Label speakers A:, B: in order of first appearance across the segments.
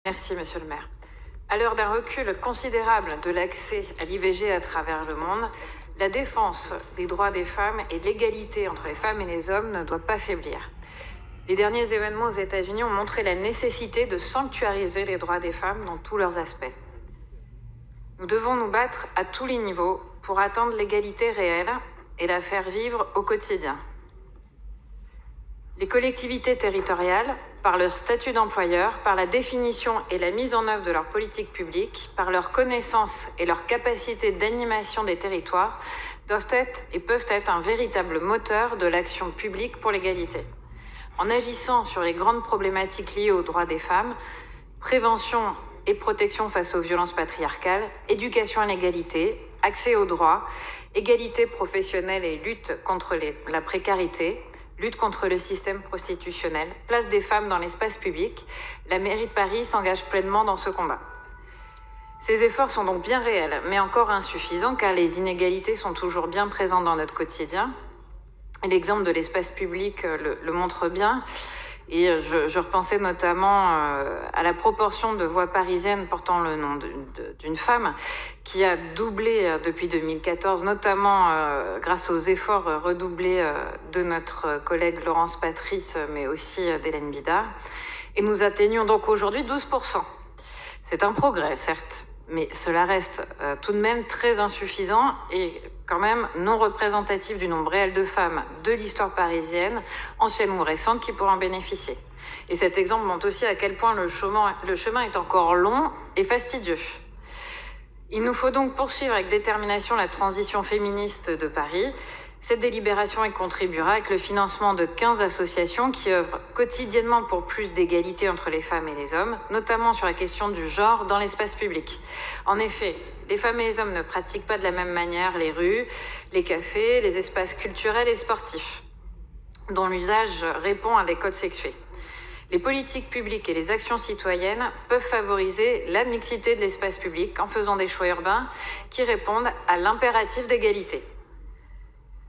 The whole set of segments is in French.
A: Merci, Monsieur le maire. À l'heure d'un recul considérable de l'accès à l'IVG à travers le monde, la défense des droits des femmes et de l'égalité entre les femmes et les hommes ne doit pas faiblir. Les derniers événements aux États-Unis ont montré la nécessité de sanctuariser les droits des femmes dans tous leurs aspects. Nous devons nous battre à tous les niveaux pour atteindre l'égalité réelle et la faire vivre au quotidien. Les collectivités territoriales, par leur statut d'employeur, par la définition et la mise en œuvre de leurs politiques publiques, par leur connaissance et leur capacité d'animation des territoires, doivent être et peuvent être un véritable moteur de l'action publique pour l'égalité. En agissant sur les grandes problématiques liées aux droits des femmes, prévention et protection face aux violences patriarcales, éducation à l'égalité, accès aux droits, égalité professionnelle et lutte contre la précarité, lutte contre le système prostitutionnel, place des femmes dans l'espace public, la mairie de Paris s'engage pleinement dans ce combat. Ces efforts sont donc bien réels, mais encore insuffisants, car les inégalités sont toujours bien présentes dans notre quotidien. L'exemple de l'espace public le montre bien. Et je repensais notamment à la proportion de voies parisiennes portant le nom d'une femme qui a doublé depuis 2014, notamment grâce aux efforts redoublés de notre collègue Laurence Patrice, mais aussi d'Hélène Bidard. Et nous atteignons donc aujourd'hui 12%. C'est un progrès, certes, mais cela reste tout de même très insuffisant et quand même non représentatif du nombre réel de femmes de l'histoire parisienne, ancienne ou récente, qui pourraient en bénéficier. Et cet exemple montre aussi à quel point le chemin est encore long et fastidieux. Il nous faut donc poursuivre avec détermination la transition féministe de Paris. Cette délibération y contribuera avec le financement de 15 associations qui œuvrent quotidiennement pour plus d'égalité entre les femmes et les hommes, notamment sur la question du genre dans l'espace public. En effet, les femmes et les hommes ne pratiquent pas de la même manière les rues, les cafés, les espaces culturels et sportifs, dont l'usage répond à des codes sexués. Les politiques publiques et les actions citoyennes peuvent favoriser la mixité de l'espace public en faisant des choix urbains qui répondent à l'impératif d'égalité.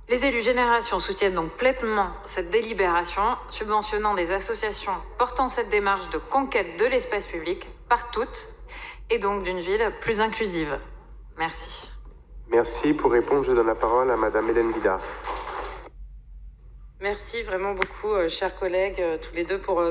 A: Les élus Génération soutiennent donc pleinement cette délibération, subventionnant des associations portant cette démarche de conquête de l'espace public par toutes et donc d'une ville plus inclusive. Merci.
B: Merci. Pour répondre, je donne la parole à Madame Hélène Bidard.
A: Merci vraiment beaucoup, chers collègues, tous les deux, pour